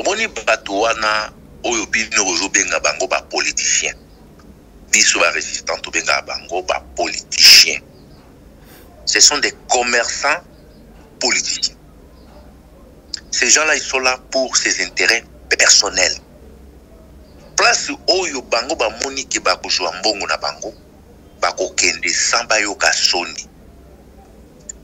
Boni batuana oyo bino bozo benga bango ba politicien. Biso ba résistant to benga bango ba politicien. Ce sont des commerçants politiciens. Ces gens-là, ils sont là pour ses intérêts personnels. Place oyo bango ba moni ke ba kozwa mbongo na bango ba kokende samba yoka soni.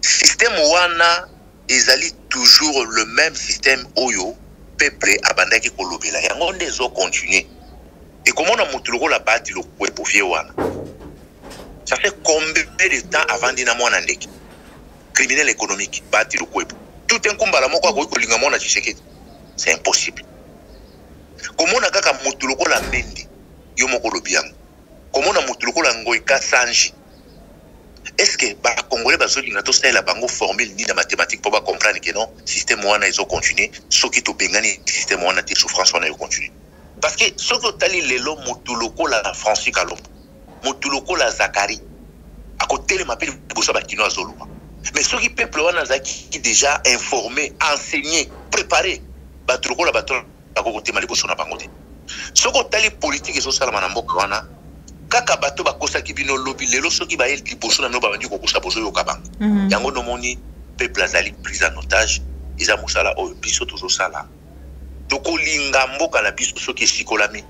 Système wana ezali toujours le même système oyo peuple abandaki kolobela. Yango ndezo continuer. Et comment on a montré la bâti le kwe pour fier wana. Ça fait combien de temps avant d'ina mwana ndeki? Criminel économique bâti le kwe. Tout un combat la moko ko kolinga mona Tshisekedi. C'est impossible. Comment on a kaka montré la mendi yo moko lobiang. Comment on a montré la ngoika sanji. Est-ce que ba congolais bazolinga to sala bango formule ni na mathématique pour ba comprendre que non système wana iso continuer soki to bengani système wana te souffrance wana yo continuer. Parce que ce que tali lelo motuloko la Francis Kalombo motuloko la Zakari à côté le mapel boso ba kino azoluba. Mais ceux qui peuple wana zaki déjà informé, enseigné, préparé ba tuloko la bato à côté mali boso na bango te. Ce que tali politique et social na mboka wana kaka bato bakosa ki bino lobi lelo soki ba el liboso na no ba bandi ko kosa boso yo kabanga. Yango no moni peuple azali pris en otage, ils a musala o biso tozo sala. Toko linga mboka na biso soki sikolami.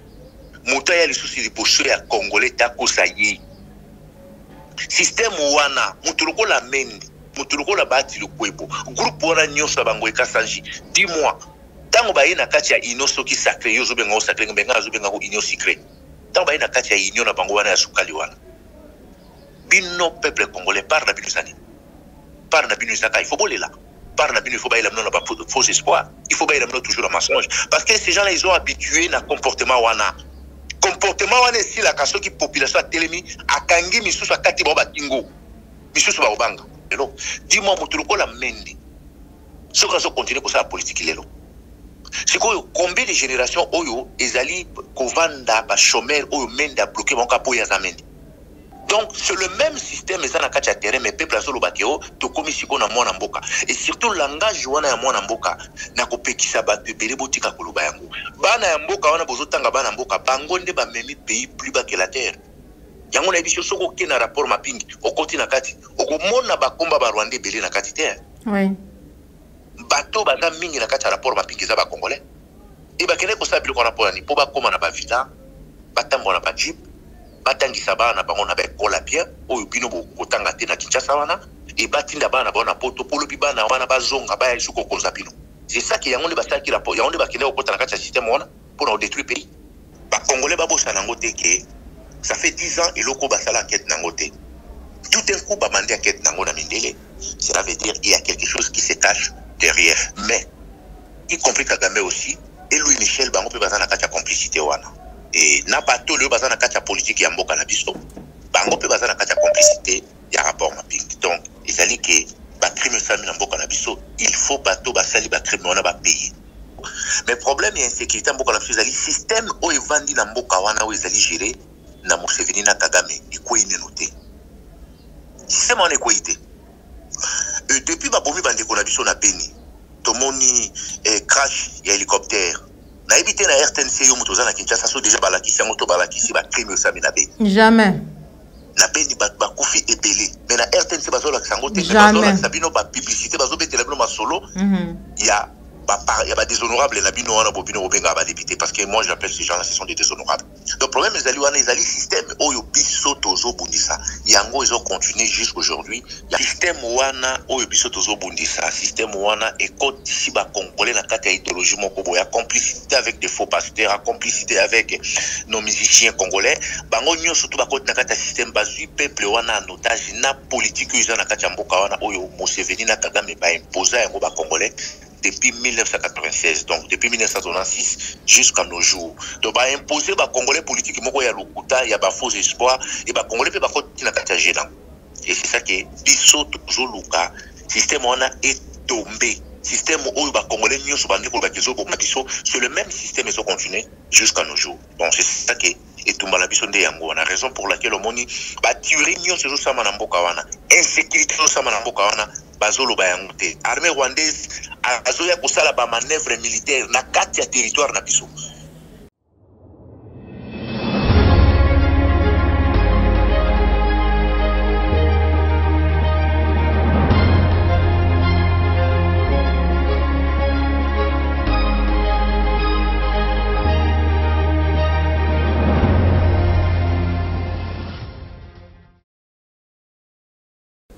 Muta ya lisusi liboso ya Congolais ta kosa ye. Système wana mutuloko la mendi, mutuloko la bati le kwebo. Groupe wana nyoso bango ekasanji. Dis-moi, tango ba na kati ya ino soki sacré yo zo benga o sacré benga zo benga ko ino secret. Tango ba na kati ya ino na bango wana ya sukali wana. Bino peuple congolais par na bino sani. Par na bino saka il faut bolela. Par la bino il faut bailler l'amener dans faux espoir. Il faut bailler l'amener toujours dans mensonge. Parce que ces gens-là ils ont habitué na comportement wana. Comportement wana si la kaso qui population a telemi akangi misusu akati ba kingo. Misusu ba obanga. Lelo. Dis-moi mutuluko la mendi. Ce qu'on va continuer pour ça la politique lelo. C'est quoi combien de générations oyo ezali kovanda ba chômeur oyo menda bloqué mon capo ya zamendi. Donc, c'est le même système, ça n'a qu'à terrain, mais peuple a solo bakeo, to komi siko na mwana mboka. Et surtout, langage wana ya mwana mboka, na kopekisa ba bebele botika koloba yango. Bana ya mboka wana bozotanga bana mboka, bango nde ba memi pays plus bas que la terre. Yango na ebiso soko ke na rapport mapping, okoti na kati, okomona ba komba ba Rwandais belé na kati terre. Oui. Bato baza mingi na kati rapport mapping za ba congolais. Et ba kene ko sabili ko rapport ni po ba koma na ba villa, batambo na ba jeep. Batangisa bana bango na bekola bien oyo bino bokotanga te na Kinshasa wana et batinda bana bona poto polo bi bana wana bazonga ba yisuko koza bino. C'est ça qui yango ne basaki rapport yango ne bakene okota na kati ya système wana pour détruire pays. Ba congolais babosa nango te ke ça fait 10 ans et loko basala enquête nango te. Tout un coup ba mandi enquête nango na mindele. Cela veut dire il y a quelque chose qui se cache derrière. Mais y compris Kagame aussi et Louis Michel bango pe bazana kati ya complicité wana. Et n'a pas tout le bazana katia politique ya mboka na biso bango pe bazana katia complicité ya rapport mapping. Donc ils allaient que ba crime sami na mboka na biso il faut bato ba sali ba crime wana ba payer. Mais problème ya insécurité mboka na biso ezali système o evandi na mboka wana o ezali gérer na Museveni na Kagame iko inenoté système wana iko ité depuis ba bomi bande ko na biso na Beni tomoni crash ya hélicoptère. Na éviter na RTNC yo mutoza na Kinshasa so déjà balakisi yango to balakisi ba crime sami na Beni. Jamais. Na Beni ba kufi ebele. Mais na RTNC bazola sango te mais bazola sabino ba publicité bazobetela bino masolo. Il y a ba déshonorable na bino wana bobino obenga ba député parce que moi j'appelle ces gens-là ce sont des déshonorables. Le problème ezali wana ezali système oyo biso tozo bundisa. Yango ils ont continué jusqu'aujourd'hui. Le système wana oyo biso tozo bundisa, système wana écoute ici ba congolais na kati ya idéologie moko boya complicité avec des faux pasteurs, complicité avec nos musiciens congolais. Bango nyo surtout ba kote na kati ya système bazui peuple wana en otage na politique yo na kati ya mboka wana oyo Museveni na Kagame ba imposer yango ba congolais depuis 1996, donc depuis 1996 jusqu'à nos jours. Donc, bah, imposer les Congolais politiques, il y a l'Okuta, il y a des faux espoirs, et les Congolais peuvent pas gênant. Et c'est ça que Bissot, toujours Luka, système on a est tombé. Système où les Congolais n'y sont pas c'est le même système, ils ont continué. jusqu'à nos jours. Donc c'est ça qui est tout mal habitué de yango. La raison pour laquelle on dit bah tuer nion c'est juste ça manamboka wana, insécurité c'est ça manamboka wana, bazolo bayangote. Armée rwandaise azoya kusala ba manœuvre militaire na kati ya territoire na biso.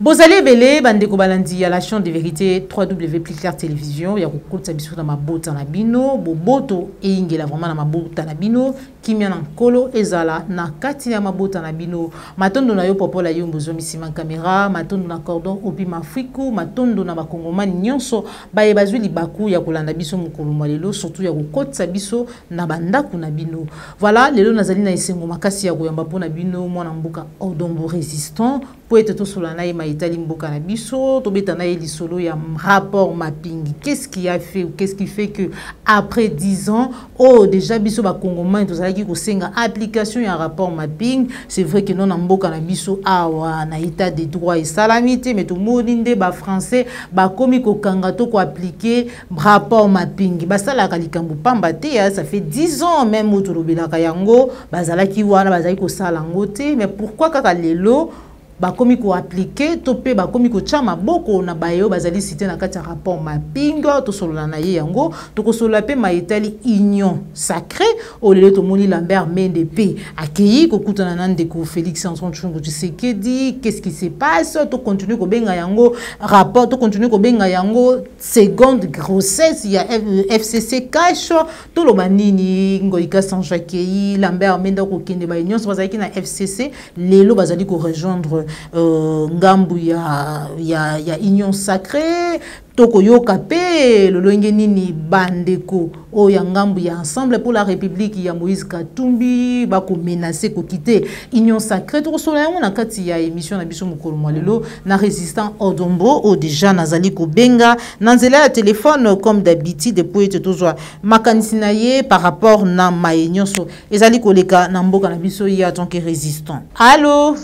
Bozali belé bandeko balandi à la chaîne de vérité www.pliclair télévision ya kokota biso na mabota na bino boboto eingela vraiment na mabota na bino kimia na nkolo ezala na kati ya mabota na bino matondo na yo popola yo mbozo misima caméra matondo na cordon opi mafiku matondo na bakongomani nyonso baye bazwi libaku ya kolanda biso mokolo malelo surtout ya kokota biso na bandaku na bino voilà lelo nazali na esengo makasi ya koyamba pona bino mwana mbuka Odombo résistant po ete tosola na ye maitali mboka na biso tobeta na ye lisolo ya rapport mapping. Qu'est-ce qui a fait ou qu'est-ce qui fait que après 10 ans oh déjà biso ba congomani tozalaki kosenga application ya rapport mapping? C'est vrai que non na mboka na biso awa na état des droits et salamité mais to modinde ba français ba komi ko kanga to ko appliquer rapport mapping basala ka likambo pamba te ça fait 10 ans même otolobelaka yango bazalaki wana bazali ko sala ngote mais pourquoi kaka lelo bakomi ko appliquer topé bakomi ko chama boko na bayo bazali cité na kati rapport mapping to solola na ye yango to ko solola pe maitali union sacrée o lelo to moni Lambert Mende pe akei ko kutana na ndeko Félix Antoine Tshilombo Tshisekedi. Qu'est-ce qui se passe? To continue ko benga yango rapport to continue ko benga yango seconde grossesse ya FCC cash to lo banini ngoika Sanjakei Lambert Mende ko kende ba union bazali ki na FCC lelo bazali ko rejoindre ngambu ya union sacrée toko yoka pe lolenge nini bandeko o ya ngambu ya ensemble pour la république ya Moïse Katumbi bako menacer ko quitter union sacrée toko sola na kati ya émission na biso mokolo lelo na résistant Odombo o déjà nazali ko benga na nzela ya téléphone comme d'habitude depuis tozwa makanisi na ye par rapport na mayenyoso ezali koleka na mboka na biso ya tant que résistant. Allô?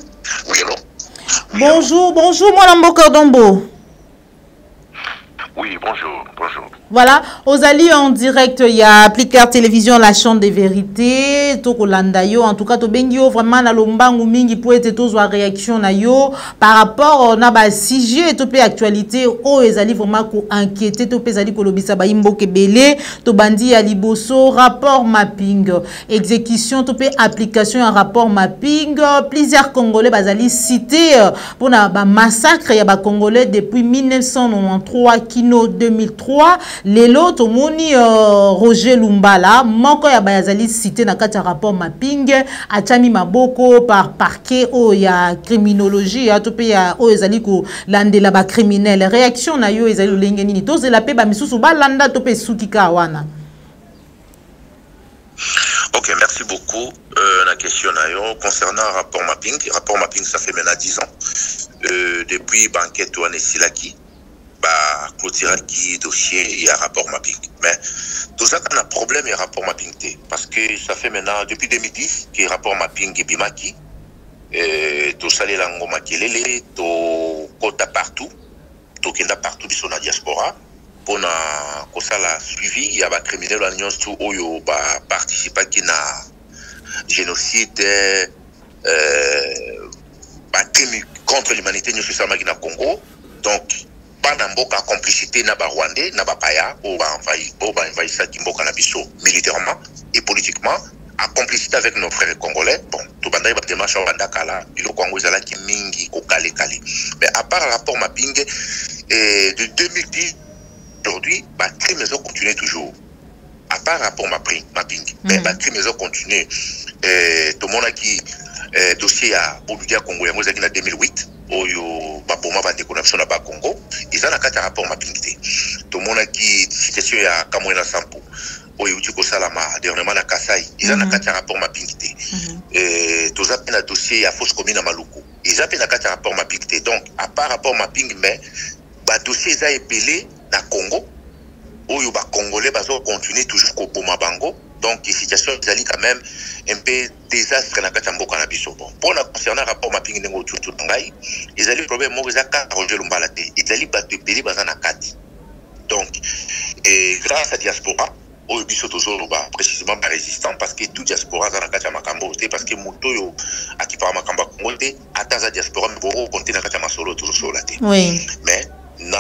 Oui, allô? Bonjour, bonjour, mon Mboka Odombo. Oui, bonjour, bonjour. Voilà, Ozali en direct, il y a Pliclair Télévision, la chaîne des vérités, Toko Landayo, en tout cas, to bengio vraiment na lombangu mingi pour être tozwa réaction na yo par rapport na ba sujet to pe actualité o ezali vraiment ko inquiéter to pe ezali ko lobisa ba imboke belé to bandi ya liboso rapport mapping exécution to pe application un rapport mapping plusieurs congolais bazali cité pour na ba massacre ya ba congolais depuis 1993 kino 2003. Lelo tomoni Roger Lumbala moko ya bayazali cité na kati rapport mapping achami maboko par parquet o ya criminologie ya topé ya o ezali ko landela ba criminel réaction na yo ezali lenge nini tozela pe ba misusu ba landa topé sukika wana. Ok, merci beaucoup. La question na yo concernant rapport mapping ça fait maintenant 10 ans depuis banquette ou Silaki bah clôturer qui dossier il y a rapport mapping mais tout ça qu'on a problème et rapport mapping parce que ça fait maintenant depuis 2010 que rapport mapping est bimaki tout ça les langues makelele tout kota partout tout kenda partout sur la diaspora pour na kosa la suivi il y a ba criminel en union tout oyo ba participer qui na génocide ba crime contre l'humanité nous sur na Congo donc Mboka complicité na ba Rwandais na ba paya ou ba envahir ça Mboka na biso militairement et politiquement en complicité avec nos frères congolais bon tout banda ba démarche au banda kala ilo Congo zala ki mingi ko kale mais à part rapport mapping de 2010 aujourd'hui ba crime ont continué toujours à part rapport mapping mais ba crime ont continué tout le monde qui dossier à Boludia Congo yango zaki na 2008 oyo baboma bandeko na biso na ba Congo eza na kati rapport mapping te to mona ki situation ya Kamwela Sampo oyo uti ko salama dernièrement na Kasai eza na kati rapport mapping te to zape na dossier ya fausse commune na Maluku eza pe na kati rapport mapping te donc à part rapport mapping mais ba dossier eza epelé na Congo oyo ba congolais bazo continuer toujours ko boma bango. Donc la situation est quand même un peu désastre na kati mboka na biso. Bon, pour concernant rapport mapping ndenge otutu ngai, ils allaient problème mo ezaka Roger Lumbala te. Ils allaient ba tepeli bazana kati. Donc grâce à diaspora oyo biso toujours ba précisément ba résistant parce que tout diaspora za na kati makambo te parce que moto yo akipa makambo kongo te ataza diaspora mais boro compter na kati masolo toujours sur la te. Oui. Mais na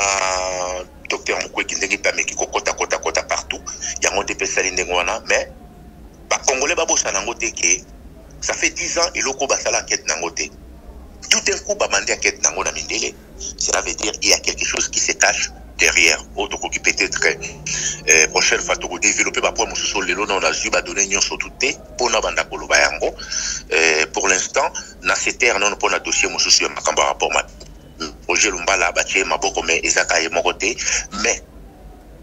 docteur Mukwege ndenge pameki kokota kota partout yango te pesali ndenge wana mais ba congolais ba bossa nango te que ça fait 10 ans et loko basala enquête nango te tout un coup ba mandé enquête nango na mindele cela veut dire il y a quelque chose qui se cache derrière autre qui peut-être prochaine fois to développer ba point mususu lelo na on a su ba donner nyonso tout te pona banda koloba yango pour l'instant na cette terre non pona dossier mususu ya makamba rapport ma Roger Lumbala batie maboko mais ezaka ye mokote mais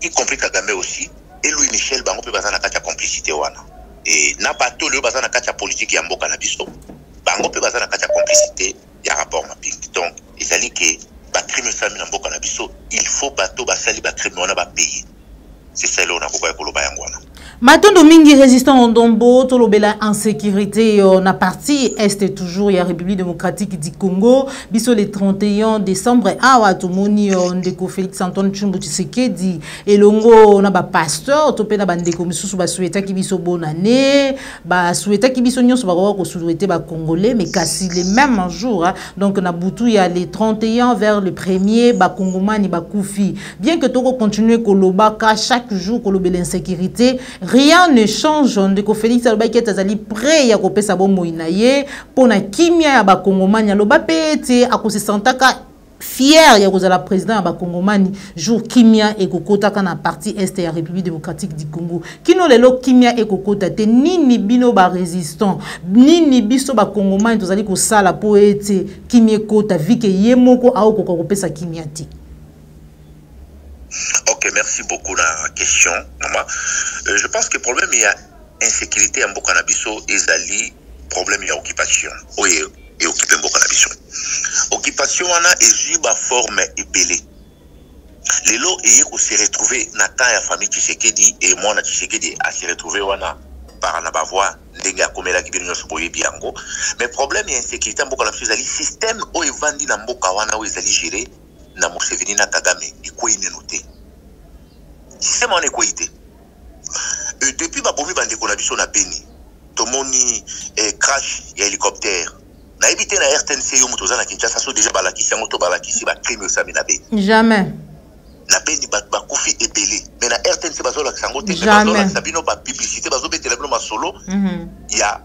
y compris Kagame aussi et Louis Michel bango pe bazana kati ya complicité wana et na bato le bazana kati ya politique ya mboka na biso bango pe bazana kati ya complicité ya rapport mapping donc ezali que ba crime sami na mboka na biso il faut bato basali ba crime wana ba payer c'est ça là on a ko koloba yango wana. Matondo mingi résistant en Dombo, tolobela insécurité na partie est toujours ya République démocratique du Congo. Biso le 31 décembre awa tomoni ndeko Félix Antoine Tshilombo Tshisekedi elongo na ba pasteur topé na bandeko misusu ba souhaita ki biso bonne année, ba souhaita ki biso nyonso ba ko souhaiter ba congolais mais kasi le même jour donc na butu ya le 31 vers le 1er ba kongomani ba kufi. Bien que toko continuer kolobaka chaque jour kolobela insécurité rien ne change. Ndeko Félix Albaïket azali prêt ya kopesa bo moinaye pona kimia ya ba kongomani aloba pete akose sentaka fier ya kozala président ya ba kongomani jour kimia ekokota na partie est ya République démocratique du Congo kino lelo kimia ekokota te nini bino ba résistant nini biso ba kongomani tozali ko sala po ete kimia ekota vike yemoko aoko kopesa kimia ti. Ok, merci beaucoup la question, maman. Je pense que le problème, il y a insécurité en Bokanabiso et Zali, problème, il y a occupation. Oui, et occupé en Bokanabiso. Occupation, on a une forme ébélée. Les lots, il y a se retrouver dans la famille Tshisekedi et moi, Tshisekedi, à se retrouver par la voie, n'enga komela ki bino so boye biango. Mais problème, il y a insécurité en Bokanabiso, Zali, système, où est vendu dans Bokawana, où est Zali géré. Na Museveni na Kagame iko inenoté système en équité depuis ba bomi bande ko na biso na Beni tomoni crash ya hélicoptère na éviter na RTNC yo muto za na Kinshasa so déjà balakisi yango to balakisi ba crime sami na Beni jamais na Beni ba kufi ebele mais na RTNC bazola sango te bazola sabino ba publicité bazo betela bino masolo ya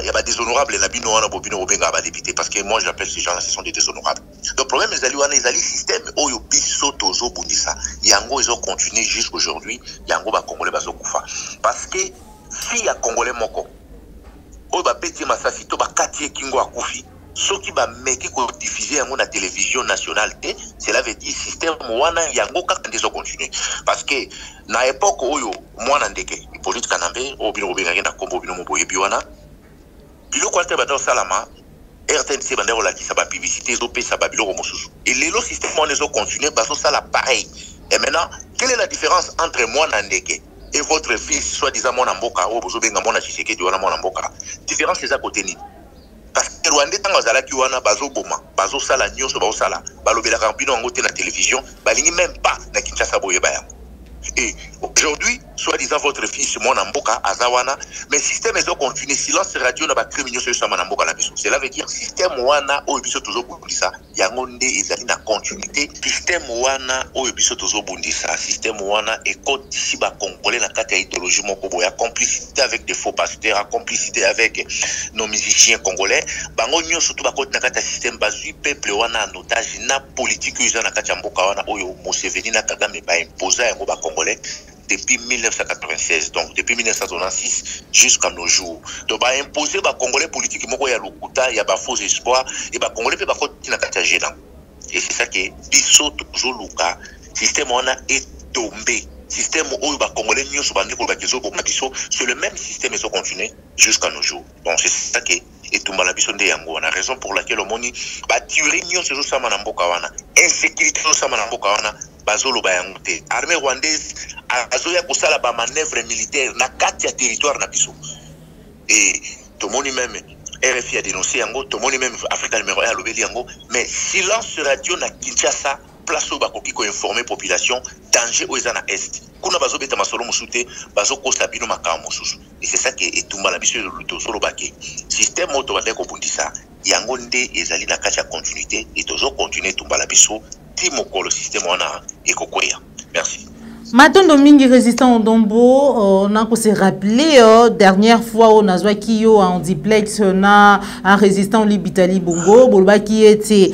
il y a des déshonorables et bino wana bobino obenga ba député parce que moi j'appelle ces gens-là ce sont des déshonorables. Donc problème les ali système oyo biso tozo bundisa yango ils ont continué jusqu'aujourd'hui yango ba congolais bazo kufa parce que si ya congolais moko oyo ba peti masasi to ba katie kingo akufi soki ba meki ko diffuser yango na télévision nationale te cela veut dire système wana yango kaka ndezo continuer parce que na époque oyo mwana ndeke politique kanambe obino obenga ngenda kombo bino moboye biwana biloko ate banda salama RTNC banda ko lakisa ba publicité zo pesa ba biloko mosusu et lelo système on les continuer baso sala pareil et maintenant quelle est la différence entre moi na ndeke et votre fils soi-disant mon mboka o bozo benga mona Tshisekedi wana mona mboka différence les à côté ni parce que Rwanda tanga zala ki wana bazo boma bazo sala nyonso bazo sala balobela rampino ngote na télévision balingi même pas na Kinshasa boye ba yango. Et aujourd'hui, soi-disant votre fils, mon amboka, azawana, mais système est continué, silence radio n'a pas criminel sur sa manamboka la biso. Cela veut dire système wana, au biso toujours bundisa, yangonde ezali na continuité, système wana, au biso toujours bundisa, système wana, et quand ici ba congolais na kata idéologie moko boya, complicité avec des faux pasteurs, complicité avec nos musiciens congolais, bango nyo surtout ba kote na kata système bazui peuple wana en otage, na politique uza na kata mboka wana, oyo Museveni na Kagame ba imposa yango ba congolais depuis 1996, donc depuis 1996 jusqu'à nos jours. Donc, bah, imposer les Congolais politiques, il y a le y a faux espoir, et les Congolais peuvent pas gênant. Et c'est ça que Bissot, toujours Luka, système on a est tombé. Système où les Congolais n'y sont pas c'est le même système qui continue jusqu'à nos jours. Donc, c'est ça que et tout mal on a raison pour laquelle on dit bah tuerie n'y sont pas insécurité sont pas bazolo bayango te. Armée rwandaise azoya kosala ba manœuvre militaire na kati ya territoire na biso. Et tomoni même RFI a dénoncé yango, tomoni même Africa numéro 1 a lobeli yango, mais silence radio na Kinshasa place au bakoki ko informer population danger au ezana est. Kuna bazo beta masolo musute bazo ko sabino makamo mususu. Et c'est ça qui est tumba la biso de solo baki. Système moto ba ko bundisa yango nde ezali na kati ya continuité et tozo continuer tumba la biso ti mokolo système wana ekokoya. Merci. Matondo mingi résistant au Dombo, on a se rappeler dernière fois on a joué Kyo en duplex na un résistant Libitali Bongo, bolba qui était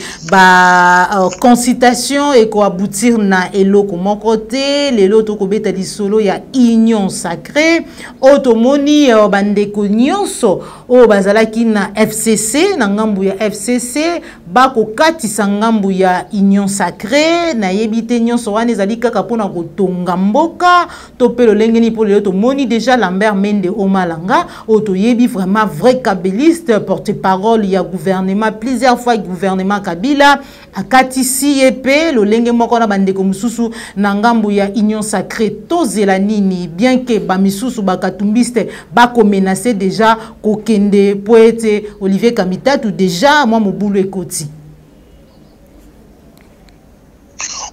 consultation et ko aboutir na eloko mon côté, les loto ko betali solo ya union sacrée, automoni bandeko nyonso o bazalaki na FCC na ngambu ya FCC bako katisa ngambu ya union sacrée na yebite nyonso wana ezali kaka pona kotonga Mboka, topelo lengeni pour le moni déjà Lambert Mende Omalanga, otoyebi vraiment vrai kabyliste, porte-parole, il y a gouvernement, plusieurs fois gouvernement Kabila, akatisi epe, lo lenge moko na bandeko mususu, nangambu ya union sacrée, tozela nini, bien que ba misusu bakatumbiste, bako menacé déjà, kokende, poète, Olivier Kamitatu, déjà, moi mobulu ekoti.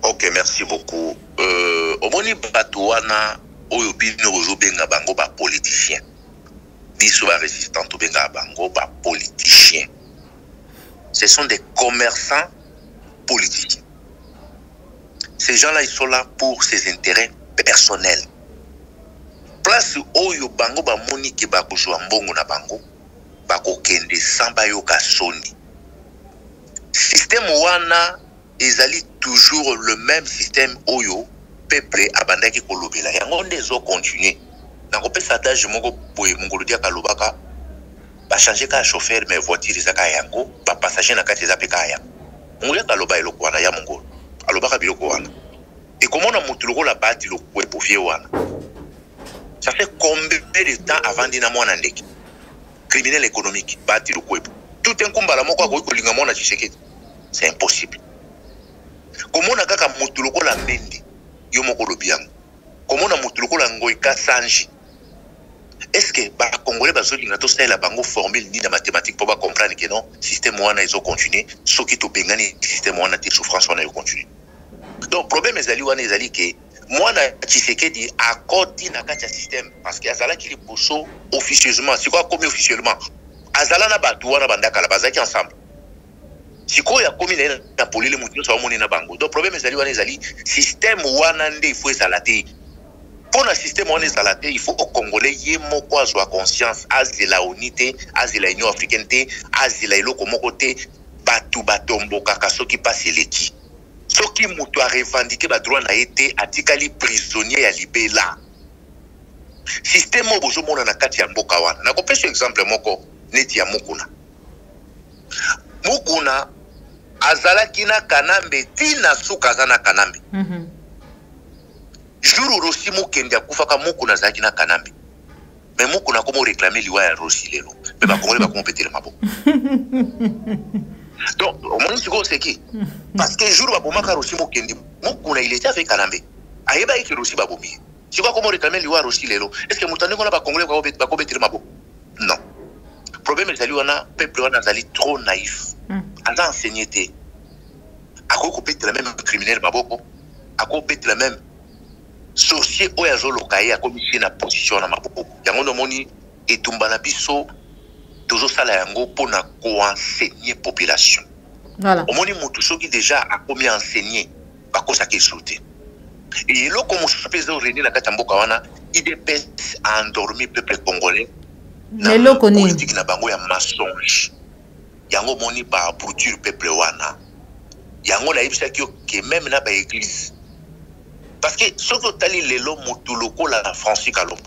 Ok, merci beaucoup. Omoni Batouana, Oyobino Rozobenga Bango, ba politicien. Biso ba résistant to benga Bango, ba politicien. Ce sont des commerçants politiciens. Ces gens-là, ils sont là pour ses intérêts personnels. Place Oyo Bango, ba moni ke ba kujwa mbongo na Bango, ba kokende samba yoka soni. Système wana, ezali toujours le même système Oyo. Peuple abandaki kolobela yango ndezo continuer na kopesa adage moko boye mongolo dia kalobaka ba changer ka chauffeur mais voiture ezaka yango ba passager na kati ezapeka ya mongolo kaloba eloko wana ya mongolo alobaka biloko wana et comment na mutu lokola bati lokwe pofie wana ça fait combien de temps avant dina mwana ndeki criminel économique bati lokwe tout un kumbala moko ko kolinga mona Tshisekedi c'est impossible comment na kaka mutu lokola Mende Yomoko Lobiang. Comment on a montré que Ngoïka Sanji? Est-ce que les Congolais ont la bango formule ni la mathématique pour comprendre que non, système wana ils ont continué, ce qui est au Bengani, système wana des souffrances wana ils ont continué. Donc, le problème est que moi, Tshisekedi a accordé na katia système parce que Azala qui est bosso officieusement, c'est quoi comme officiellement? Azala na batu wana bandaka la bazaki ensemble. Si quoi y a commis na polile mutu so moni na bango. Donc problème ezali système wana nde il faut ezalate. Pour un système wana ezalate, il faut au Congolais y moko azwa conscience de la unité, de la Union africaine, de la eloko moko te batu batombo kaka soki passe leki. Soki mutu a revendiqué ba droit na été atikali prisonnier ya libela. Système mo bozo mona na kati ya mboka wana. Na kopesa exemple moko neti ya Mukuna. Mukuna azala kina kanambe tina suka zana kanambe. Juru Rossi mukende akufaka Mukuna zaki na kanambe. Mais Mukuna komo réclamer liwa ya Rossi lelo. Mais ba Congolais ba komo péter le mabo. Donc au moins c'est qui? Parce que juru ba bomaka Rossi mukende Mukuna il était avec kanambe. Ayeba iki Rossi ba bomi. Tu vois comment réclamer liwa ya Rossi lelo? Est-ce que mutane kona ba Congolais ba ko péter le mabo? Non. Problème est que peuple wana zali trop naïf. Anda enseigné té. Ako ko péter la même criminel maboko. Ako péter la même sorcier oyazo lokaye ako misie na position na maboko. Yango no moni etumba na biso tozo sala yango pona ko enseigner population. Voilà. Omoni mutu soki déjà a komi enseigner bako sa ke sauter. Et lo comme supposé rené la kata mboka wana IDPS a endormi peuple congolais. Mais lo koni politique na bango ya mensonge. Yango moni ba poursuivre peuple wana. Yango na yebisa ki que même na ba église. Parce que ce que tali lelo mutuloko la Francis Kalombo.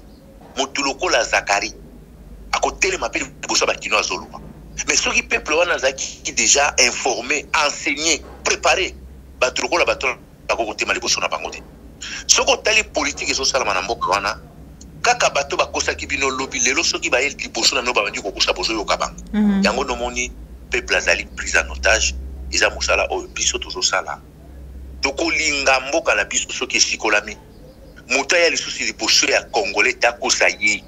Mutuloko la Zakari. À côté le m'appelle boso ba kino azoluba. Mais ceux qui peuple wana zaki déjà informé, enseigné, préparé ba tuloko la baton ba côté maliboso na bango. Ce que tali politique et social na mboka wana kaka bato bakosa ki bino lobby lelo soki ba yeli boso na no ba bandi ko kosa boso yo kabanga. Yango no moni peuple azali pris en otage, ils a musala o biso tozo sala tokolinga mboka na biso soki esikolami moto ya lisusu liboso ya congolais takosa ye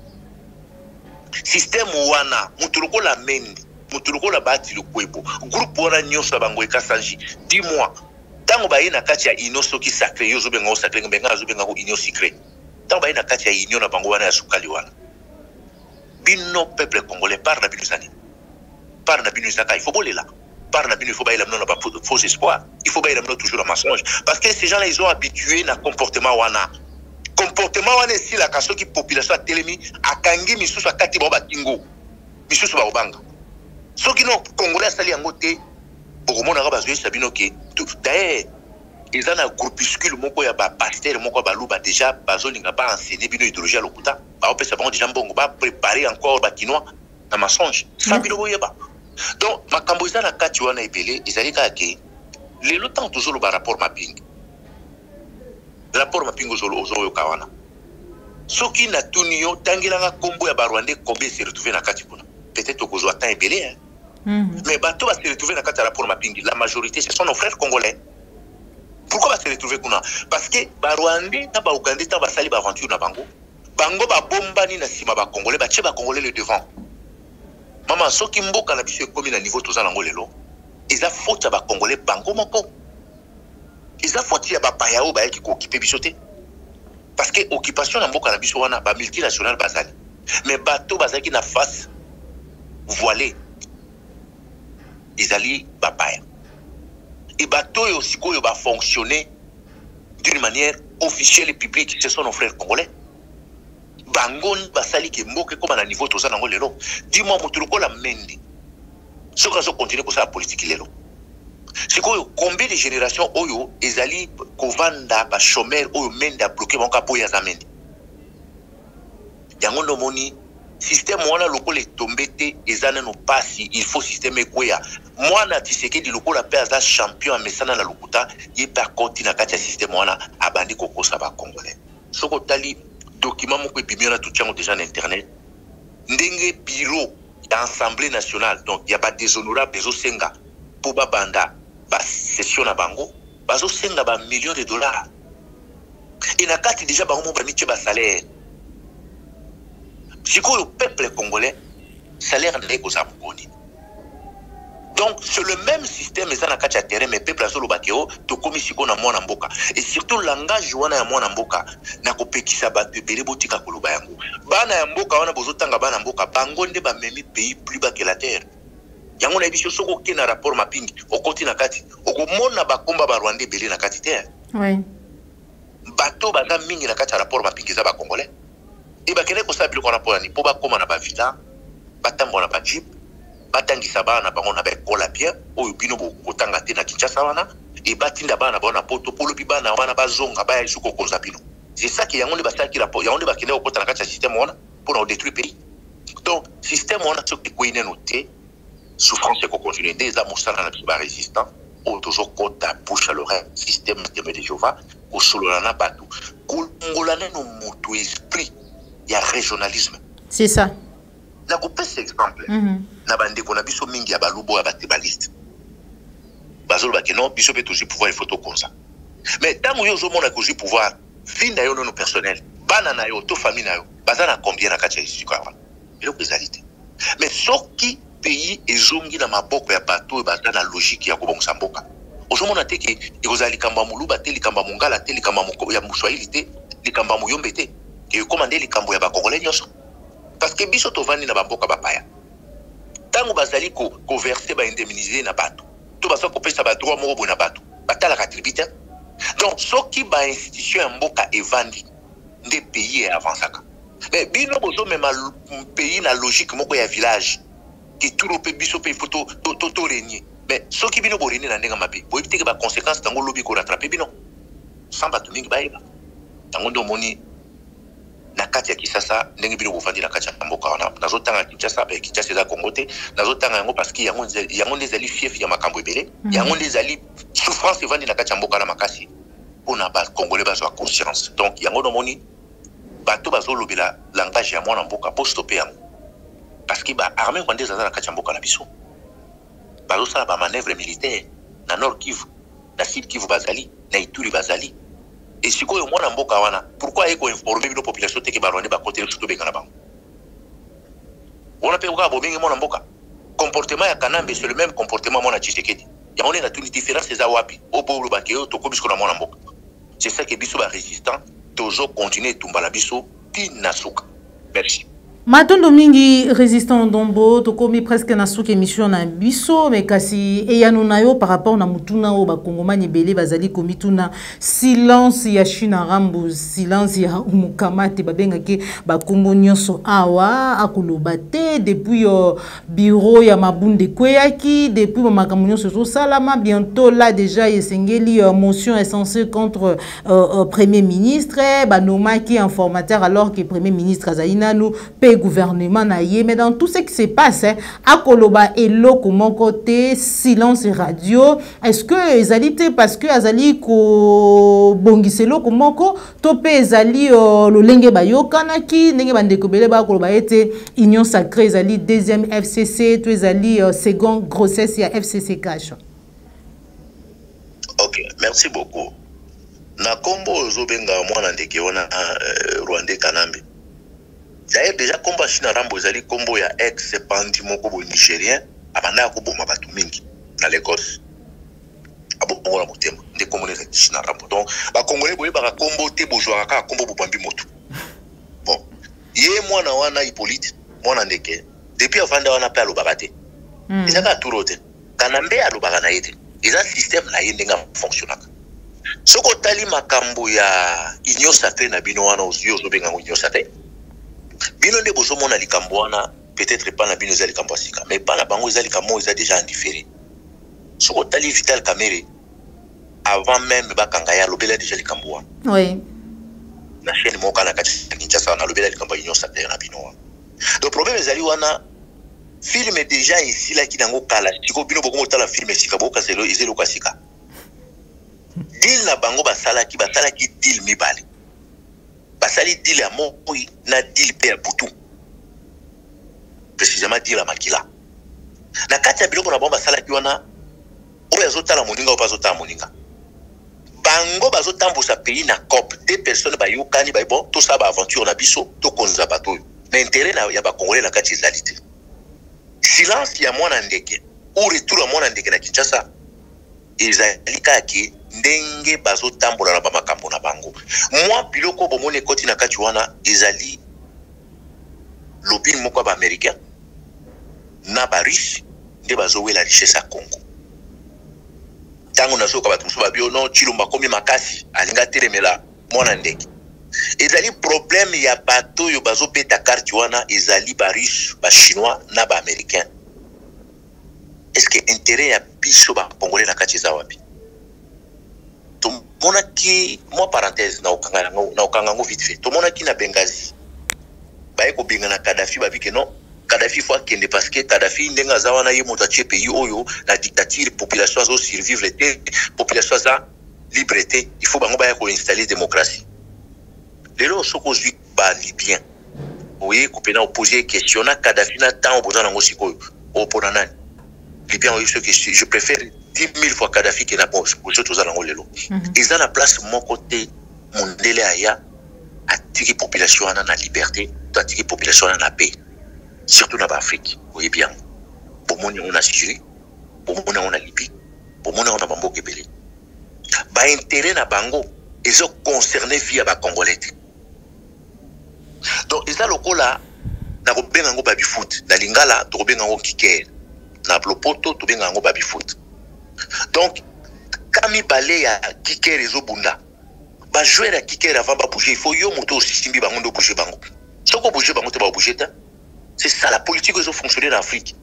système wana moto lokola Mendi moto lokola Bahati Lukwebo groupe wana nyonso bango ekasanji dis-moi tango baye na kati ya union soki sacré yo zobenga sacré mbenga zobenga ko union secret tango baye na kati ya union na bango wana ya sukali wana bino peuple congolais par na bino sani par na bino saka il faut bolela par la il faut pas il faux espoir il faut pas toujours le mensonge parce que ces gens là ils ont habitué na comportement wana si la kaso qui population a telemi akangi misusu akati ba kingo misusu ba obanga soki no congolais sali yango te bokomona ka bazwe sabino ke d'ailleurs ils ont un groupuscule moko ya ba pasteur moko ba luba déjà bazolinga ba enseigner bino idéologie lokuta ba opesa bango déjà mbongo ba préparer encore ba kinois na mensonge sabino boyeba. Donc, ma camboisa na kati wana ebele ezali ka ke lelo tant toujours le rapport mapping ozolo kawana soki na tunio tangilanga kombo ya barwande kombe se retrouver na kati kuna peut-être okozwa temps ebele mais bato va se retrouver na kati rapport mapping la majorité ce sont nos frères congolais. Pourquoi va se retrouver kuna parce que barwande na ba Ougandais ta ba sali ba aventure na bango ba bombani na sima ba congolais ba tie ba congolais le devant. Maman, ce qui mboka na biso ekomi na niveau toza nango lelo, eza faute ya ba congolais bango moko. Eza faute ya ba payao ba yaki ko occuper biso te. Parce que occupation na mboka na biso wana ba multinational bazali. Mais bato bazaki na face voilée. Ezali ba paya. Et bato yo sikoyo ba fonctionner d'une manière officielle et publique, ce sont nos frères congolais. Bangon basali ke mboke comme na niveau toza nango lelo dis-moi moto lokola Mendi soka so continuer ko sa politique lelo sikoyo combien de générations oyo ezali kovanda ba chômeur oyo Mendi a bloqué mon kapo ya Mendi yango no moni système wana lokola tombete ezana no pasi il faut système ekoya mwana Tshisekedi lokola pe aza champion a mesana na lokuta ye par contre na kati ya système wana abandi kokosa ba congolais soko tali document moko ebimira tout chango déjà na internet ndenge bureau d'assemblée nationale donc il y a pas déshonorable bezo senga pour ba banda ba session na bango bazo senga ba millions de dollars et na kati déjà bango mo ba mitie ba salaire siko le peuple congolais salaire na ko sa mukoni. Donc c'est le même système ça na kati ya terrain mais peuple azo lobakeo to komi siko na mwana mboka et surtout langage wana ya mwana mboka na kopekisa ba bebele botika koloba yango bana ya mboka wana bozotanga bana mboka bango nde ba memi pays plus bas que la terre yango na biso soko ke na rapport mapping okoti na kati okomona bakomba ba Rwanda belé na kati terre oui bato baza mingi na kati ya rapport mapping za ba congolais et ba kene ko sabili ko rapport ni po ba koma na ba villa batambo na ba jeep batangisa bana bango na bekola bien oyo bino bokotanga te na Kinshasa wana et batinda bana bona poto polo bi bana wana bazonga ba yisuko koza bino c'est ça qui yango le basaki rapport yango le bakene okota na kati ya système wana pour détruire pays. Donc système wana ce qui koine noté souffrance ko continuer des amusana na ba résistant ou toujours kota bouche à l'oreille système de Jéhovah ko solona na batu ko ngolana no moto esprit ya régionalisme c'est ça. Na couper cet exemple na bande ko na biso mingi ya balubo ya batebaliste bazolo ba non biso peut aussi pouvoir photo comme ça mais tango yo zo mona ko ji pouvoir vinda yo no personnel bana na yo to famille na yo bazana combien na kati ya isika wana elo bezalité mais soki pays ezongi na maboko ya bato bazana logique ya kobongsa mboka ozo mona te ke ekozali kamba muluba te likamba mongala te likamba ya muswahili te likamba muyombe te ke komande likambo ya ba congolais nyonso. Parce que biso tovandi na bamboka bapaya tango bazali ko verser ba indemniser na bato to baso ko pesa ba droit moko na bato batala ka tribute. Donc soki ba institution ya mboka evandi nde pays et avancaka mais bino bozo même pays na logique moko ya village ki tout pe biso pe photo to régner mais soki bino bo régner na ndenga mabe bo éviter que ba conséquences tango lobi ko rattraper bino sans bato mingi baeba tango ndo moni na kati ya Kisasa ndenge bino bofandi na kati ya mboka wana nazotanga Kinshasa ba Kinshasa za Congo te nazotanga yango parce que yango ndezali fief ya makambo ebele yango ndezali souffrance evandi na kati ya mboka na makasi pona ba congolais bazwa conscience. Donc yango no moni bato bazolobela langage ya mwana mboka po stopper yango parce que ba armée rwandaise za na kati ya mboka na biso bazosala ba manœuvre militaire na Nord Kivu na Sud Kivu bazali na Ituri bazali. Et si quoi moi mboka wana, pourquoi eko informer la population te ke ba Rwanda ba côté surtout bengana bango. On a pas quoi bobengi moi mboka. Comportement ya Kanambe c'est le même comportement moi na Tshisekedi. Ya on est na toute différence za wapi. Obo lo bakeo to ko bisko na moi mboka. C'est ça que biso ba résistant toujours continuer tumbala biso tinasuka. Merci. Matondo mingi résistant dombo tokomi presque na souki émission na biso mais kasi eyano na yo par rapport na mutuna o ba kongomani belé bazali komituna silence ya China Rambo silence ya mukamate babenga ke ba kombo nyonso awa akoloba te depuis bureau ya mabunde kweyaki depuis makambo nyonso so salama bientôt là déjà esengeli motion essentielle contre premier ministre banoma ki informateur alors que premier ministre azalina nous gouvernement na yé mais dans tout ce qui se passe à Koloba et loko mon côté silence radio est-ce que ezalité parce que azali ko bongiselo ko moko topé ezali lo lenge bayokanaki ndenge bandeko belé ba Koloba été union sacrée ezali deuxième FCC to ezali second grossesse ya FCC cash. OK, merci beaucoup. Na kombo zobenga mwana ndeke wana Rwanda Kanambe. D'ailleurs déjà combat China Rambo ezali combo ya ex bandi moko bo nigérien abanda ko boma batu mingi na Lagos abongola motema nde kombo na China Rambo donc ba congolais boye ba combo te bojwa ka combo bo bambi moto bon ye mwana wana Hippolyte mwana ndeke depuis avanda wana pe alobaka te ezaka turote Kanambe alobaka na yete eza système na ye ndenga fonctionnaka soko tali makambo ya union sacrée na bino wana ozio zobenga union sacrée bino nde bozo mona likambo wana peut-être pas na bino za likambo sika mais pas na bango za likambo za déjà indifféré soko tali Vital Kamerhe avant même bakanga ya lobela déjà likambo wana oui na chaîne moka na kati Kinshasa na lobela likambo union sacrée na bino wana donc problème ezali wana film déjà ici là ki nango kala siko bino boko motala film sika boka zelo ezelo kasika deal na bango basala ki deal mibale basali deal ya moi na deal pe ya butu précisément deal ya makila na kati ya biloko na bango basala ki wana oyo azotala moninga oyo bazotala moninga bango bazotambusa pays na COP deux personnes bayokani bayi bon to sa ba aventure na biso to konza bato na intérêt na ya ba congolais na kati ezali te silence ya mwana ndeke ou retour ya mwana ndeke na Kinshasa ezali kaki ndenge bazotambola na bamakambo na bango moi biloko bomone koti na kati wana ezali lobby moko ba américain na ba riche nde bazowela richesse ya Congo tango nazoka bato musu babio no Chilomba komi makasi alinga telemela mwana ndeke ezali problème ya bato yo bazobeta carte wana ezali ba riche ba chinois na ba américain est-ce que intérêt ya biso ba congolais na kati za wapi to mona ki moi parenthèse na okanga ngo vite fait to mona ki na Benghazi ba eko benga na Kadhafi ba bike non Kadhafi faut kende parce que Kadhafi ndenga za wana ye moto a pays oyo la dictature population zo survivre te population za liberté il faut bango ba ko installer démocratie lelo soko zui ba libyen oui ko pena opposer question na Kadhafi na temps opposant ngo sikoyo opona nani libyen oui ce que je préfère 10 000 fois Kadhafi qui n'a pas opposé tous à lelo ils ont la place mon côté mondele aya attirer population na liberté attirer population na paix surtout dans l'Afrique oui bien pour mon on a Syrie pour mon on a Libye pour mon on a Bambo Kebele ba intérêt na bango ils ont concerné via ba congolais donc ils ont lokola na ko benga ngo baby foot na lingala to benga ngo kicker na plopoto to benga ngo baby foot donc kami balé ya kicker ezo bunda ba jouer à kicker avant ba bouger il faut yo moto aussi simbi bango ndo bouger bango soko bouger bango te ba bouger ta c'est ça la politique qui a fonctionné en Afrique.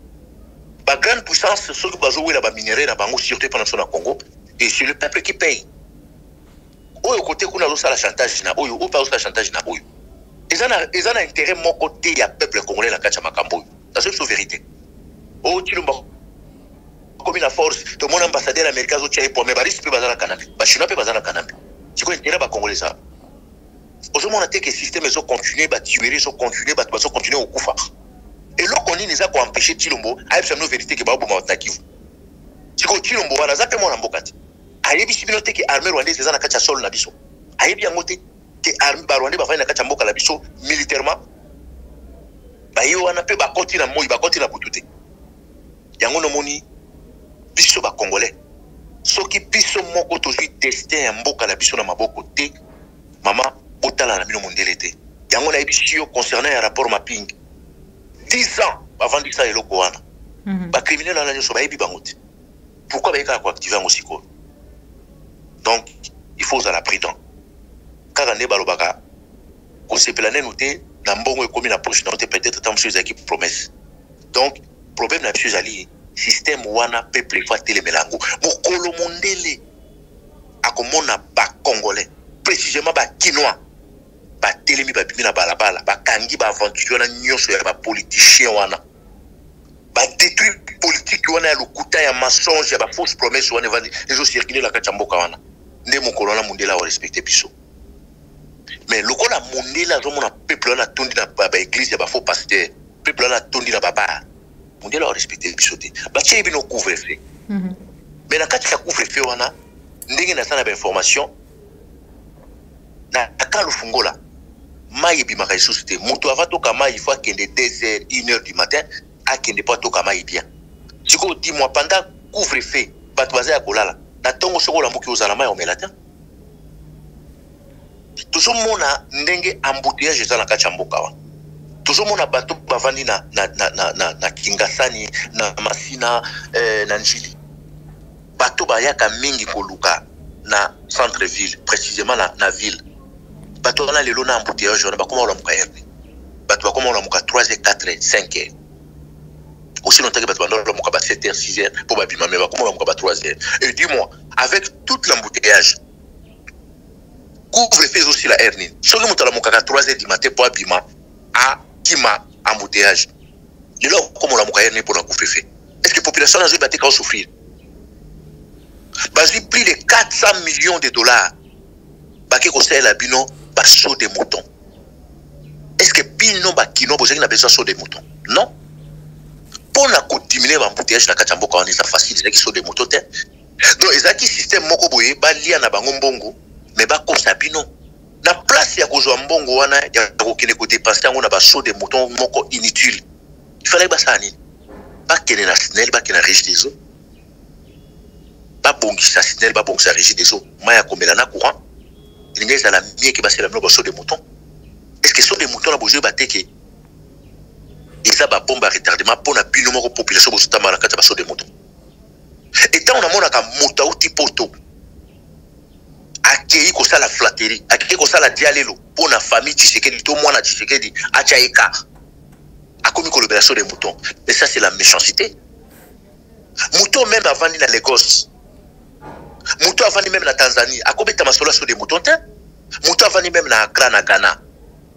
La grande puissance, ceux qui ont joué la minerais, la banque sûreté pendant son Congo, et c'est le peuple qui paye. Au côté qu'on a aussi la chantage, ou pas aussi la chantage, ils ont intérêt mon côté, il y a peuple congolais dans le Macambo. C'est une vérité. Oh, tu l'as comme la force, tout le monde ambassadeur américain, tu as pour mes baris, tu peux pas Canada. Les Chinois peuvent pas Canada. C'est quoi l'intérêt de Congolais ça? Aujourd'hui, on a que le système est continué, tuer, continuer au Koufa. Et là, on dit qu'on a empêché Chilombo, à une vérité qui va au Kivu. Si on Chilombo, on a zappé mon ambokati. ayebi sibino te ke armée rwandaise eza na kati ya sol na biso ayebi yango te ke armée ba rwandais bafandi na kati ya mboka na biso militairement baye wana pe bakoti na moi bakoti na butu te yango nomoni biso ba congolais soki biso moko tozwi destin ya mboka na biso na maboko te mama botala na bino mondele te yango na yebi yo concernant ya rapport mapping 10 ans avant de ça eloko wana ba criminel na nyoso bayebi bango te pourquoi bayeka ko activer ngo siko donc il faut aller prudent kaka ne balobaka ko sepela nenu te na mbongo ekomi na poche na te peut-être tant chose qui promesse donc problème na biso jali système wana peuple fa telemelango bokolo mondele akomona ba congolais précisément ba kinois ba telemi ba bimi na balabala ba kangi ba aventure na nyoso ya ba politicien wana ba détruire politique wana ya lokuta ya mensonge ya ba fausse promesse wana vandi ezo circuler la kachamboka wana nde mokolo na mondela wa respecter biso mais lokola mondela zo mona peuple wana tondi na ba église ya ba faux pasteur peuple wana tondi na baba mondela wa respecter biso te ba tshé bino couvre-feu mais na kati ya couvre-feu wana ndenge na sana ba information na akalu fungola mai bimaka société moto avant to kama il faut kende 2h 1h du matin a kende pas to kama bien siko dis-moi pendant couvre-feu bato baza ya kolala na tongo sokola mboki ozala mai omelata tozomona ndenge embouteillage eza na kati ya mboka wana tozomona bato bavandi na Kingasani na Masina na Njili bato bayaka mingi koluka na centre ville précisément na ville bato wana lelo na embouteillage wana bakoma olamuka herni bato bakoma olamuka 3h 4h 5h aussi longtemps que bato olamuka ba 7h 6h pour babima mais bakoma olamuka ba 3h et dis-moi avec tout l'embouteillage couvre-feu aussi la hernie soki moto alamuka 3h du matin pour abima a kima embouteillage lelo comme olamuka hernie pour la couvre-feu est-ce que population na zo bateka souffrir bazwi plus de 400 millions de dollars baki ko sala bino ba saut de mouton est-ce que bino ba kino bozaki na besoin saut de mouton non pour na ko diminuer ba embouteillage na kati mboka wana ça facile c'est qui saut de mouton te donc ezaki système moko boye ba lia na bango mbongo mais ba ko sabino na place ya kozwa mbongo wana ya ko kene ko dépenser ngo na ba saut de mouton moko inutile il fallait ba sani ba kene na SNEL ba kene na régie des eaux ba bongisa SNEL ba bongisa régie des eaux maya komela na courant il y a la mieux qui va se la mettre sur des moutons. Est-ce que sur des moutons la bouger bateke? Ils a ba bombe à retardement pour la binomoro population pour soutenir la carte sur des moutons. Et tant on a mon aka mota ou tipoto. Akei ko ça la flatterie, akei ko ça la dialelo pour la famille Tshisekedi to moi na Tshisekedi achaika. Akomi collaboration des moutons. Mais ça c'est la méchanceté. Mouton même avant ni na Lagos. Mouton avant même na Tanzanie, akobeta masolo sur des moutons te. Mouton avant même na Accra na Ghana.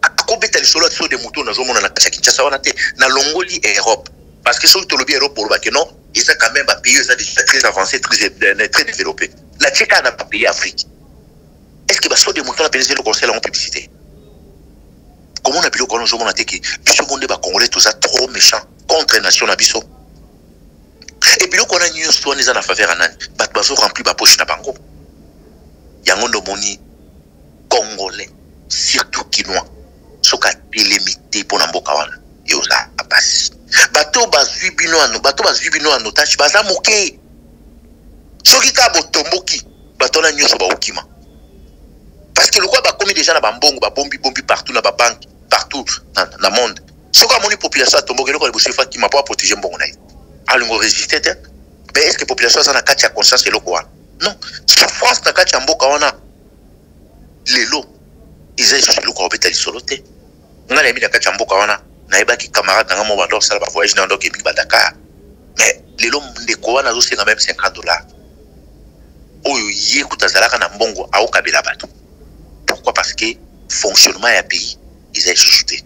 Akobeta lisolo sur des moutons na zomona na Kinshasa wana te na Longoli et Europe. Parce que sur le lobby Europe pour que non, ils sont quand même un pays déjà très avancé, très développé. La Tchèque n'a pas payé Afrique. Est-ce que sur des moutons a bénéficié le conseil en publicité? Comment on a pu le connaître au monde que biso monde ba congolais tous ça trop méchant contre nation na biso. Et puis, on a une histoire qui est en faveur de bat bazo rempli ba poche na bango. Yango no moni congolais, surtout kinois, soka délimité pour mboka wana. Et oza abasi. Bato bazwi bino en otage, baza moké. Soki ka botomboki, bato na nyoso ba okima. Parce que le quoi ba komi déjà na bambongo, ba bombi partout na ba banque, partout na monde. Soka moni population tomboki le ko le bochefa qui m'a pas protéger mbongo na. Alungo résister te mais est-ce que population ça na kati ya conscience eloko wana non souffrance na kati ya mboka wana lelo ils sont eloko obeta lisolo te nga na na kati ya mboka wana na ebaki camarade nga mo ba donc ça va voyage na donc ebi ba Dakar mais lelo ndeko wana zo senga même $50 oyo ye kutazalaka na mbongo au kabila bato pourquoi parce que fonctionnement ya pays ils sont sous-souté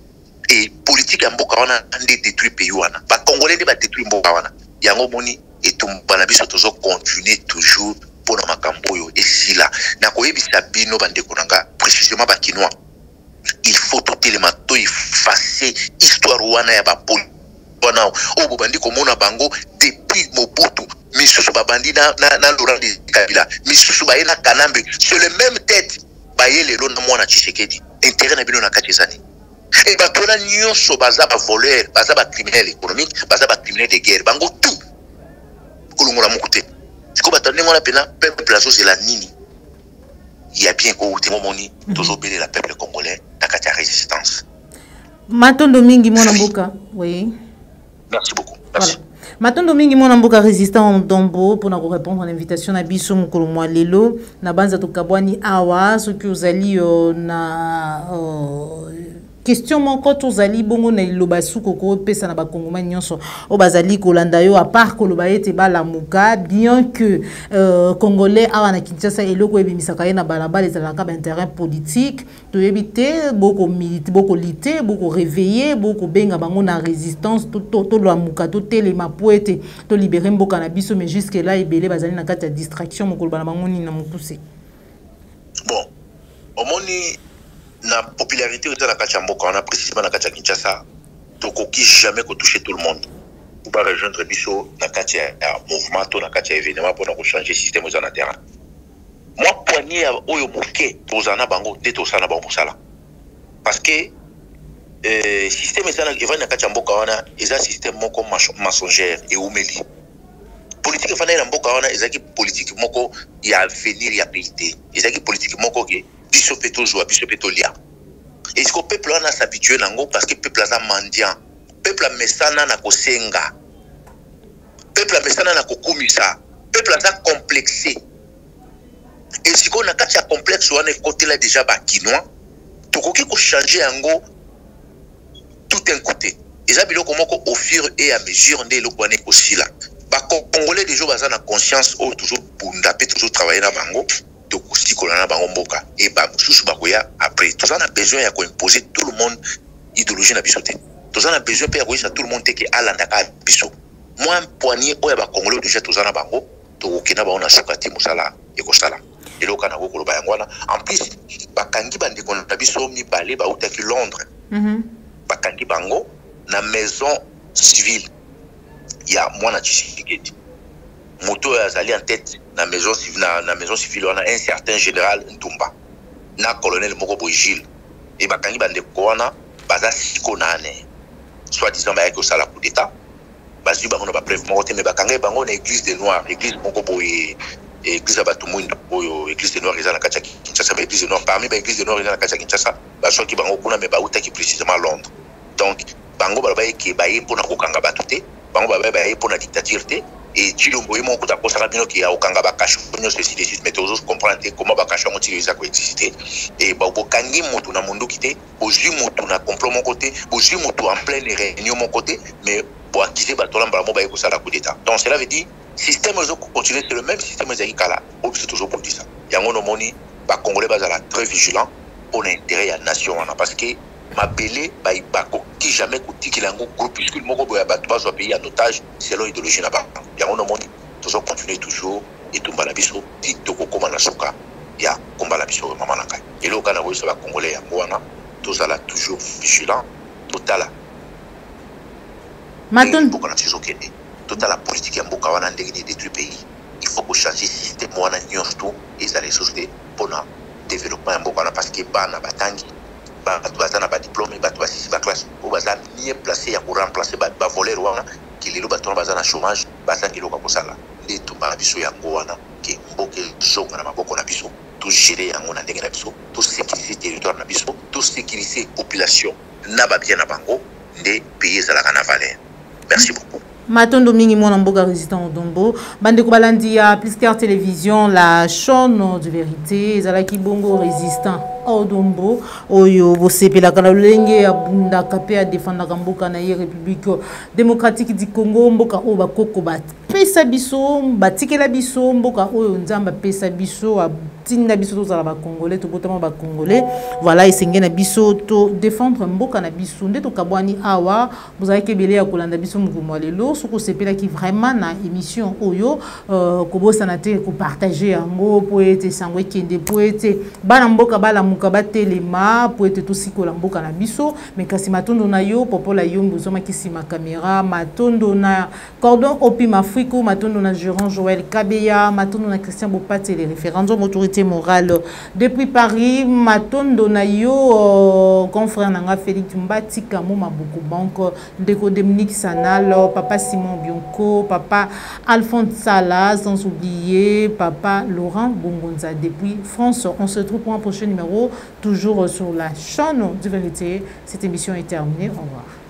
et politique ya mboka wana ande détruire pays wana ba congolais de ba détruire mboka wana yango moni et tumbana biso tozo continuer toujours pour na makambo yo esila na koyebisa bino bandeko nanga précisément ba kinois il faut tout élément to effacer histoire wana ya ba wana o bobandi komona bango depuis Mobutu misusu babandi na Laurent Kabila, misusu baye na Kanambe, c'est le même tête baye lelo na mwana Tshisekedi. Intérêt na bino na kachezani. Et batona nyonso baza ba voleur, baza ba criminel économique, baza ba criminel de guerre, bango tout. Kolongola mokute. Siko batande ngona pena peuple plazo c'est la nini. Il y a bien ko uti momoni toujours belé la peuple congolais na kati ya résistance. Matondo mingi mwana mboka. Oui. Merci beaucoup. Merci. Voilà. Matondo mingi mwana mboka résistant Dombo pour nous répondre à l'invitation na biso mukolo mwa lelo na banza to kabwani awa soki ozali na question moko tozali bongo na iloba suko ko pesa na bakongoma nyonso o bazali kolanda yo à part koloba ete balamuka bien que congolais awa na Kinshasa eloko ebimisaka ye na balabala ezalaka ba intérêt politique to éviter beaucoup militer beaucoup lutter beaucoup réveiller beaucoup benga bango na résistance to lamuka to telema poete to libérer mboka na biso mais jusque là ebele bazali na kati ya distraction mokolo bana bango ni na mopuse. Bon omoni na popularité de la Kachamboka, on a précisément la Kacha Kinshasa, tokoki jamais ko toucher tout le monde. Pour pas rejoindre biso na Kacha mouvement, na Kacha événement pour nous changer système aux terrain. Moi poigné oyo moké tozana bango te tosana bango sala. Parce que système ezana evana na Kachamboka wana eza système moko mensongère et umeli. Politique fana na mboka wana ezaki politique moko ya avenir ya pays. Ezaki politique moko ke biso peto joa biso peto lia. Et ce que peuple a s'habitué nango parce que peuple a mendiant, peuple a mesana na kosenga, peuple a mesana na kokumisa, peuple a complexé. Et ce qu'on a quand il complexe on est côté là déjà ba kinois, to koki ko changer yango tout un côté. Et ça biloko moko au fur et à mesure ndé lokwa ne aussi là. Ba congolais déjà baza na conscience ou toujours bunda peut toujours travailler na bango. Aussi kolana bango mboka et ba susu bakoya après tout ça on a besoin ya ko imposer tout le monde idéologie na biso te tout ça on a besoin pe ya ko tout le monde te ke alanda ka biso moi poignet oya ba congolais déjà tout ça na bango to kina ba on a sukati musala e ko sala et lo kana ko ba yangwana en plus bakangi bande ko na biso mi balé ba utaki Londres bakangi bango na maison civile ya mwana Tshisekedi moto azali en tête na maison civile on a un certain général Ntumba na colonel moko Boyil et bakangi bande ko wana baza siko nane soit disant ba ko sala coup d'état bazu bango na ba preuve moko te mais bakangi bango na église des noirs église moko boye église abatumundu boyo église des noirs ezala kacha Kinshasa ba église des noirs parmi ba église des noirs ezala kacha Kinshasa ba soki bango kuna mais ba utaki précisément Londres donc bango ba ke ba ye pona ko kanga batute bango ba ye pona dictature te. Et Chilombo et mon coup d'approche à la qui a aucun gabacache, ceci des mais toujours comprendre comment bacache a motivé ça coexister. Et Babo Kangi Motuna Mondo quitté, Boju Motuna complot mon côté, Boju Motu en pleine réunion mon côté, mais pour acquiser Batolam Bramo Baïko Sala coup d'état. Donc cela veut dire, système continue, c'est le même système Zaïkala, c'est toujours pour dire ça. Yango no moni, ba Congolais bazala très vigilant pour l'intérêt à la nation, parce que ma belé baïbako qui jamais coûté qu'il a un groupuscule moko boya batba soit pays en otage selon idéologie là-bas. Ya on moni toujours continuer toujours et tout balabiso dit toko koma na soka ya kombala biso mama nanga. Et là kana bo ba congolais ya mwana tout ça là toujours vigilant total. Maton pour qu'on toujours kende. Total la politique ya mboka wana ndenge ni détruire pays. Il faut que changer système wana nyonso et ça les sociétés pour na développement mboka parce que bana batangi bazana ba diplôme ba classe ou bazana mieux placé pour remplacer ba voler wana qui les batons bazana chômage bazana kilo ka kosala ndi tumba biso yango wana ke mboke zonga na maboko na biso tout gérer yango na ndenge na biso tout sécuriser territoire na biso tout sécuriser population na ba bien na bango ndé pays za la valeur. Merci beaucoup. Matondo mingi mwana mboka résistant Dombo bande ko balandi ya Plisker télévision la chaîne de vérité ezalaki bongo résistant Dombo oyo bosepela kana lenge ya bunda kapé a défendre mboka na ye République démocratique du Congo mboka o bakoko ba pesa biso batikela biso mboka oyo nzamba pesa biso tinda biso to zala ba congolais to botama ba congolais voilà esengé na biso to défendre mboka na biso nde to kabwani awa bozali kebele ya kolanda biso mouvement lelo soko sepela ki vraiment na émission oyo ko bosana te ko partager yango po ete sango ekende po ete bana mboka bala muka batelema po ete to sikola mboka na biso mais kasi matondo na yo popola yo mbuzoma kisima caméra matondo na cordon opim afrique matondo na Jérôme Joël Kabeya matondo na Christian Bopate les référendums autorité morale depuis Paris matondo na yo confrère nanga Félix Mbati Kamo Mabuku Banque Ndeko Dominique Sanal papa Simon Bionco papa Alphonse Sala sans oublier papa Laurent Bongonza depuis France. On se retrouve pour un prochain numéro toujours sur la chaîne de vérité. Cette émission est terminée. Au revoir.